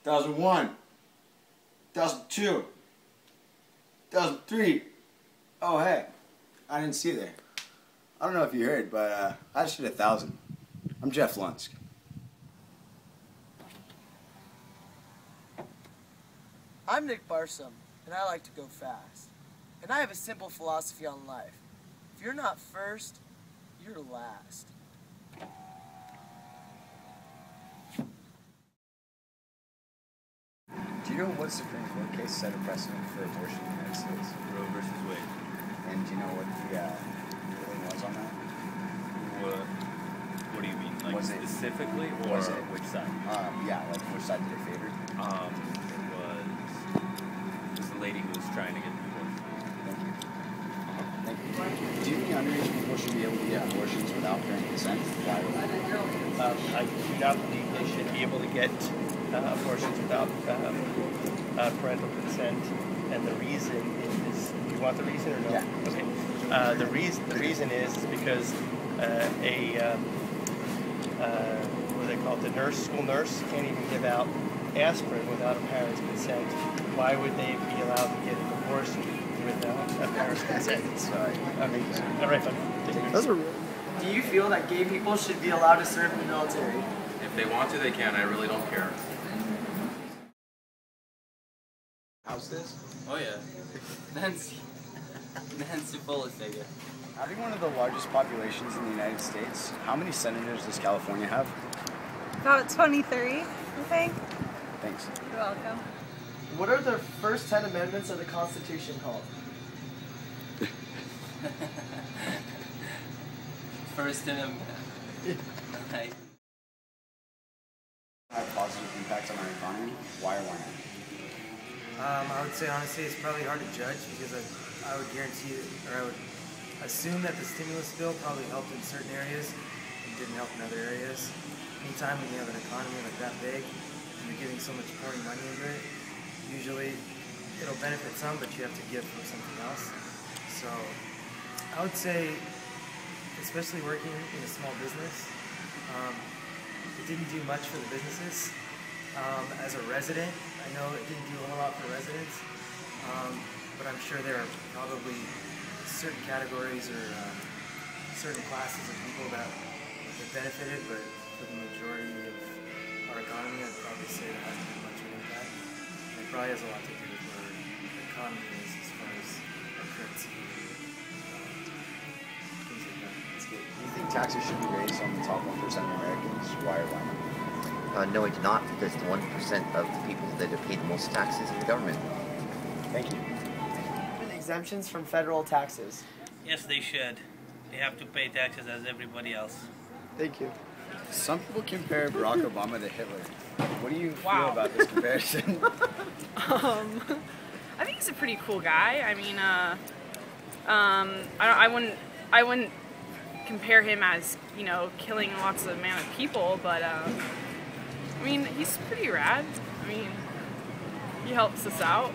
2001, 2002, 2003. Oh, hey, I didn't see there. I don't know if you heard, but I just hit 1,000. I'm Jeff Lunsk. I'm Nick Barsam, and I like to go fast. And I have a simple philosophy on life. If you're not first, you're last. Do you know what Supreme Court case set a precedent for abortion in the United States? Roe versus Wade. And do you know what the ruling was on that? What do you mean? Like Was it- specifically, or was it- which side? Yeah, like which side did it favor? It was the lady who was trying to get the abortion. Thank you. Thank you. Do you think underage people should be able to get abortions without parent consent? Why would I do not believe they should be able to get abortions without parental consent, and the reason is, you want the reason or no? Yeah. Okay. The reason is because what do they call it? The school nurse can't even give out aspirin without a parent's consent. Why would they be allowed to get an abortion without a parent's consent? Sorry. Okay. All right, fine. Do you feel that gay people should be allowed to serve in the military? If they want to, they can. I really don't care. How's this? Oh yeah. Nancy Pelosi. Having one of the largest populations in the United States, how many senators does California have? About 23, I think. Thanks. You're welcome. What are the first 10 amendments of the Constitution called? First in a... Have positive impacts on our economy? Why or why not? I would say honestly it's probably hard to judge because I would guarantee, or I would assume that the stimulus bill probably helped in certain areas and didn't help in other areas. Anytime when you have an economy like that big and you're giving so much pouring money into it, usually it'll benefit some, but you have to give from something else. So I would say, especially working in a small business, it didn't do much for the businesses. As a resident, I know it didn't do a whole lot for residents, but I'm sure there are probably certain categories or certain classes of people that benefited, but for the majority of our economy, I'd probably say it hasn't had much of an impact. And it probably has a lot to do with where the economy is as far as our currency, things like that. That's good. Do you think taxes should be raised on the top 1% of Americans? Why or why not? No, I do not, because the 1% of the people that have paid the most taxes in the government. Thank you. Exemptions from federal taxes. Yes, they should. They have to pay taxes as everybody else. Thank you. Some people compare Barack Obama to Hitler. What do you feel about this comparison? I think he's a pretty cool guy. I mean, I wouldn't compare him as, you know, killing lots of amount of people, but I mean, he's pretty rad. I mean, he helps us out.